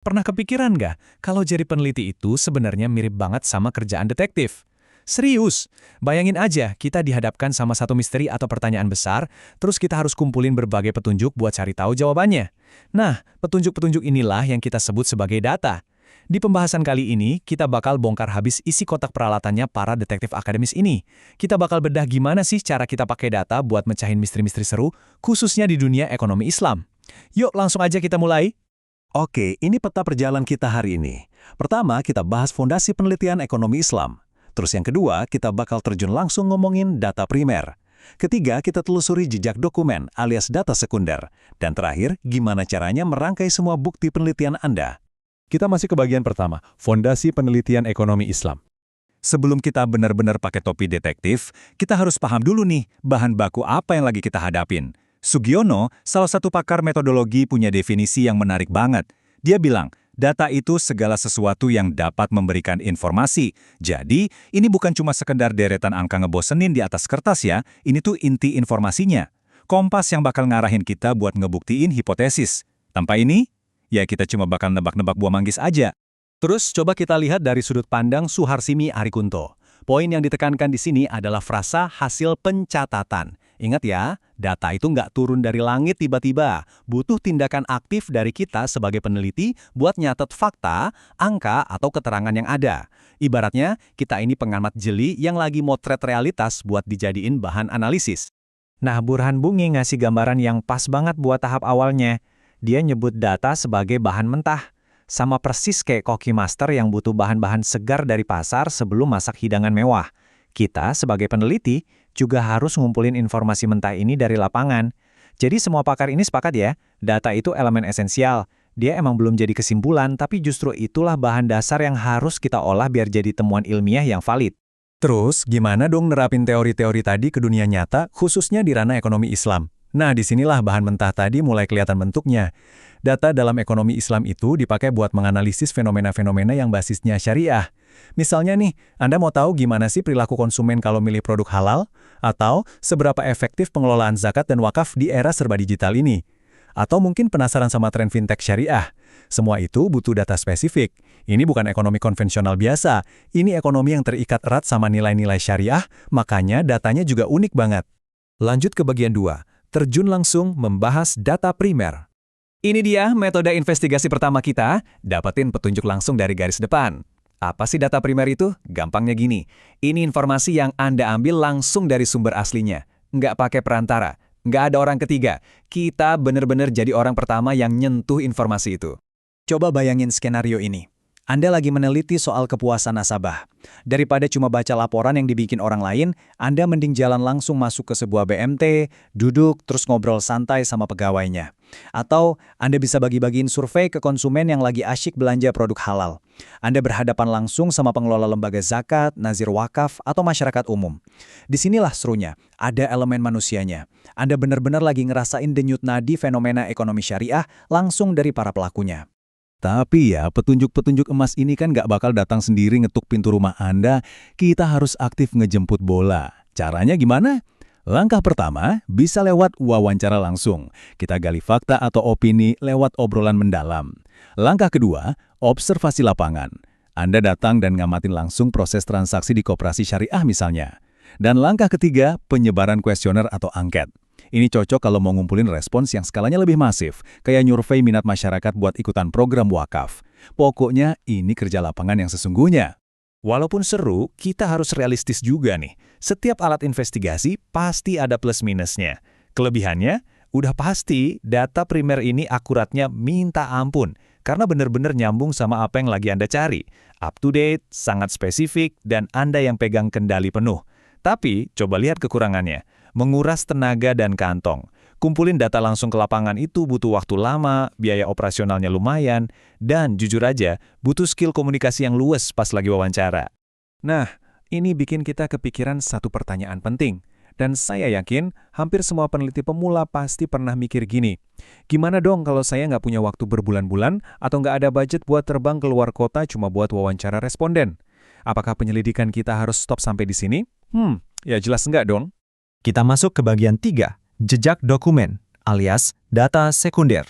Pernah kepikiran nggak kalau jadi peneliti itu sebenarnya mirip banget sama kerjaan detektif? Serius, bayangin aja kita dihadapkan sama satu misteri atau pertanyaan besar, terus kita harus kumpulin berbagai petunjuk buat cari tahu jawabannya. Nah, petunjuk-petunjuk inilah yang kita sebut sebagai data. Di pembahasan kali ini, kita bakal bongkar habis isi kotak peralatannya para detektif akademis ini. Kita bakal bedah gimana sih cara kita pakai data buat mecahin misteri-misteri seru, khususnya di dunia ekonomi Islam. Yuk, langsung aja kita mulai. Oke, ini peta perjalanan kita hari ini. Pertama, kita bahas fondasi penelitian ekonomi Islam. Terus yang kedua, kita bakal terjun langsung ngomongin data primer. Ketiga, kita telusuri jejak dokumen alias data sekunder. Dan terakhir, gimana caranya merangkai semua bukti penelitian Anda. Kita masih ke bagian pertama, fondasi penelitian ekonomi Islam. Sebelum kita benar-benar pakai topi detektif, kita harus paham dulu nih bahan baku apa yang lagi kita hadapin. Sugiono, salah satu pakar metodologi, punya definisi yang menarik banget. Dia bilang, data itu segala sesuatu yang dapat memberikan informasi. Jadi, ini bukan cuma sekedar deretan angka ngebosenin di atas kertas ya, ini tuh inti informasinya. Kompas yang bakal ngarahin kita buat ngebuktiin hipotesis. Tanpa ini, ya kita cuma bakal nebak-nebak buah manggis aja. Terus coba kita lihat dari sudut pandang Suharsimi Arikunto. Poin yang ditekankan di sini adalah frasa hasil pencatatan. Ingat ya, data itu nggak turun dari langit tiba-tiba. Butuh tindakan aktif dari kita sebagai peneliti buat nyatet fakta, angka, atau keterangan yang ada. Ibaratnya, kita ini pengamat jeli yang lagi motret realitas buat dijadiin bahan analisis. Nah, Burhan Bungi ngasih gambaran yang pas banget buat tahap awalnya. Dia nyebut data sebagai bahan mentah. Sama persis kayak koki master yang butuh bahan-bahan segar dari pasar sebelum masak hidangan mewah. Kita sebagai peneliti juga harus ngumpulin informasi mentah ini dari lapangan. Jadi semua pakar ini sepakat ya, data itu elemen esensial. Dia emang belum jadi kesimpulan, tapi justru itulah bahan dasar yang harus kita olah biar jadi temuan ilmiah yang valid. Terus, gimana dong nerapin teori-teori tadi ke dunia nyata, khususnya di ranah ekonomi Islam? Nah, disinilah bahan mentah tadi mulai kelihatan bentuknya. Data dalam ekonomi Islam itu dipakai buat menganalisis fenomena-fenomena yang basisnya syariah. Misalnya nih, Anda mau tahu gimana sih perilaku konsumen kalau milih produk halal? Atau seberapa efektif pengelolaan zakat dan wakaf di era serba digital ini? Atau mungkin penasaran sama tren fintech syariah? Semua itu butuh data spesifik. Ini bukan ekonomi konvensional biasa. Ini ekonomi yang terikat erat sama nilai-nilai syariah, makanya datanya juga unik banget. Lanjut ke bagian 2. Terjun langsung membahas data primer. Ini dia metode investigasi pertama kita, dapetin petunjuk langsung dari garis depan. Apa sih data primer itu? Gampangnya gini, ini informasi yang Anda ambil langsung dari sumber aslinya. Nggak pakai perantara, nggak ada orang ketiga. Kita benar-benar jadi orang pertama yang nyentuh informasi itu. Coba bayangin skenario ini. Anda lagi meneliti soal kepuasan nasabah. Daripada cuma baca laporan yang dibikin orang lain, Anda mending jalan langsung masuk ke sebuah BMT, duduk, terus ngobrol santai sama pegawainya. Atau Anda bisa bagi-bagiin survei ke konsumen yang lagi asyik belanja produk halal. Anda berhadapan langsung sama pengelola lembaga zakat, nazir wakaf, atau masyarakat umum. Disinilah serunya, ada elemen manusianya. Anda benar-benar lagi ngerasain denyut nadi fenomena ekonomi syariah langsung dari para pelakunya. Tapi ya, petunjuk-petunjuk emas ini kan nggak bakal datang sendiri ngetuk pintu rumah Anda. Kita harus aktif ngejemput bola. Caranya gimana? Langkah pertama, bisa lewat wawancara langsung. Kita gali fakta atau opini lewat obrolan mendalam. Langkah kedua, observasi lapangan. Anda datang dan ngamatin langsung proses transaksi di koperasi syariah misalnya. Dan langkah ketiga, penyebaran kuesioner atau angket. Ini cocok kalau mau ngumpulin respons yang skalanya lebih masif, kayak nyurvei minat masyarakat buat ikutan program wakaf. Pokoknya ini kerja lapangan yang sesungguhnya. Walaupun seru, kita harus realistis juga nih. Setiap alat investigasi pasti ada plus minusnya. Kelebihannya, udah pasti data primer ini akuratnya minta ampun, karena benar-benar nyambung sama apa yang lagi Anda cari. Up to date, sangat spesifik, dan Anda yang pegang kendali penuh. Tapi, coba lihat kekurangannya. Menguras tenaga dan kantong. Kumpulin data langsung ke lapangan itu butuh waktu lama, biaya operasionalnya lumayan, dan jujur aja, butuh skill komunikasi yang luwes pas lagi wawancara. Nah, ini bikin kita kepikiran satu pertanyaan penting. Dan saya yakin, hampir semua peneliti pemula pasti pernah mikir gini. Gimana dong kalau saya nggak punya waktu berbulan-bulan atau nggak ada budget buat terbang ke luar kota cuma buat wawancara responden? Apakah penyelidikan kita harus stop sampai di sini? Ya jelas nggak dong. Kita masuk ke bagian 3, jejak dokumen, alias data sekunder.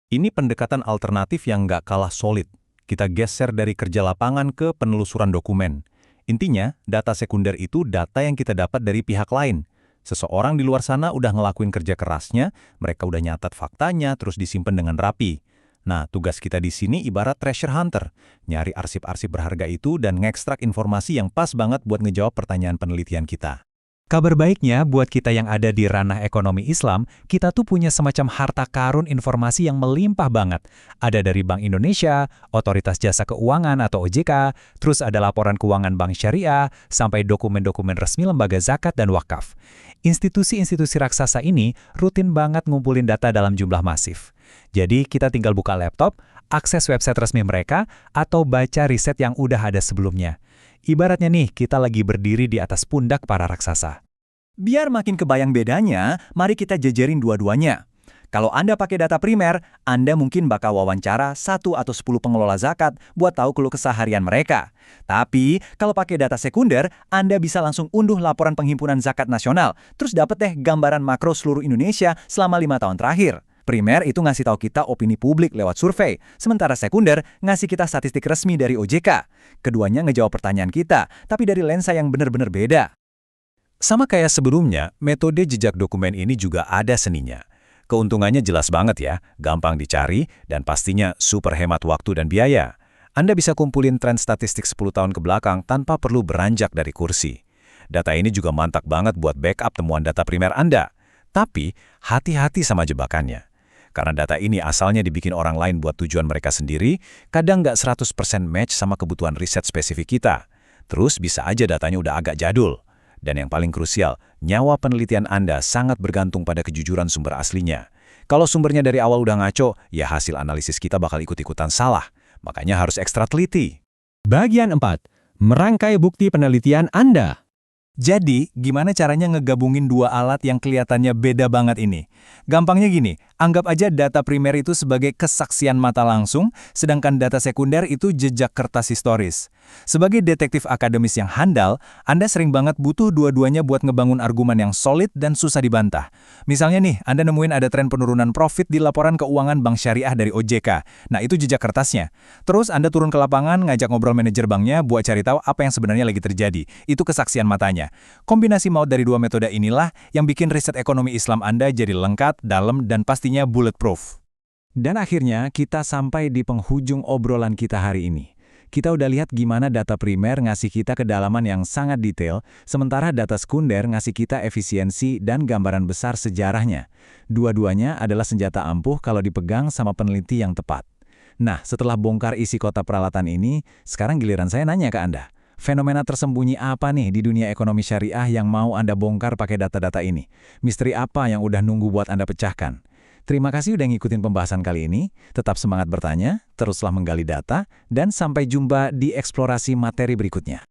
Ini pendekatan alternatif yang nggak kalah solid. Kita geser dari kerja lapangan ke penelusuran dokumen. Intinya, data sekunder itu data yang kita dapat dari pihak lain. Seseorang di luar sana udah ngelakuin kerja kerasnya, mereka udah nyatat faktanya, terus disimpan dengan rapi. Nah, tugas kita di sini ibarat treasure hunter, nyari arsip-arsip berharga itu dan ngekstrak informasi yang pas banget buat ngejawab pertanyaan penelitian kita. Kabar baiknya buat kita yang ada di ranah ekonomi Islam, kita tuh punya semacam harta karun informasi yang melimpah banget. Ada dari Bank Indonesia, Otoritas Jasa Keuangan atau OJK, terus ada laporan keuangan bank syariah, sampai dokumen-dokumen resmi lembaga zakat dan wakaf. Institusi-institusi raksasa ini rutin banget ngumpulin data dalam jumlah masif. Jadi kita tinggal buka laptop, akses website resmi mereka, atau baca riset yang udah ada sebelumnya. Ibaratnya nih, kita lagi berdiri di atas pundak para raksasa. Biar makin kebayang bedanya, mari kita jejerin dua-duanya. Kalau Anda pakai data primer, Anda mungkin bakal wawancara 1 atau 10 pengelola zakat buat tahu keluh kesah harian mereka. Tapi, kalau pakai data sekunder, Anda bisa langsung unduh laporan penghimpunan zakat nasional, terus dapat deh gambaran makro seluruh Indonesia selama 5 tahun terakhir. Primer itu ngasih tahu kita opini publik lewat survei, sementara sekunder ngasih kita statistik resmi dari OJK. Keduanya ngejawab pertanyaan kita, tapi dari lensa yang benar-benar beda. Sama kayak sebelumnya, metode jejak dokumen ini juga ada seninya. Keuntungannya jelas banget ya, gampang dicari, dan pastinya super hemat waktu dan biaya. Anda bisa kumpulin tren statistik 10 tahun ke belakang tanpa perlu beranjak dari kursi. Data ini juga mantap banget buat backup temuan data primer Anda. Tapi, hati-hati sama jebakannya. Karena data ini asalnya dibikin orang lain buat tujuan mereka sendiri, kadang nggak 100% match sama kebutuhan riset spesifik kita. Terus bisa aja datanya udah agak jadul. Dan yang paling krusial, nyawa penelitian Anda sangat bergantung pada kejujuran sumber aslinya. Kalau sumbernya dari awal udah ngaco, ya hasil analisis kita bakal ikut-ikutan salah. Makanya harus ekstra teliti. Bagian 4. Merangkai bukti penelitian Anda. Jadi, gimana caranya ngegabungin dua alat yang kelihatannya beda banget ini? Gampangnya gini, anggap aja data primer itu sebagai kesaksian mata langsung, sedangkan data sekunder itu jejak kertas historis. Sebagai detektif akademis yang handal, Anda sering banget butuh dua-duanya buat ngebangun argumen yang solid dan susah dibantah. Misalnya nih, Anda nemuin ada tren penurunan profit di laporan keuangan bank syariah dari OJK. Nah, itu jejak kertasnya. Terus Anda turun ke lapangan, ngajak ngobrol manajer banknya buat cari tahu apa yang sebenarnya lagi terjadi. Itu kesaksian matanya. Kombinasi maut dari dua metode inilah yang bikin riset ekonomi Islam Anda jadi lengkap, dalam, dan pastinya bulletproof. Dan akhirnya kita sampai di penghujung obrolan kita hari ini. Kita udah lihat gimana data primer ngasih kita kedalaman yang sangat detail, sementara data sekunder ngasih kita efisiensi dan gambaran besar sejarahnya. Dua-duanya adalah senjata ampuh kalau dipegang sama peneliti yang tepat. Nah, setelah bongkar isi kotak peralatan ini, sekarang giliran saya nanya ke Anda. Fenomena tersembunyi apa nih di dunia ekonomi syariah yang mau Anda bongkar pakai data-data ini? Misteri apa yang udah nunggu buat Anda pecahkan? Terima kasih udah ngikutin pembahasan kali ini. Tetap semangat bertanya, teruslah menggali data, dan sampai jumpa di eksplorasi materi berikutnya.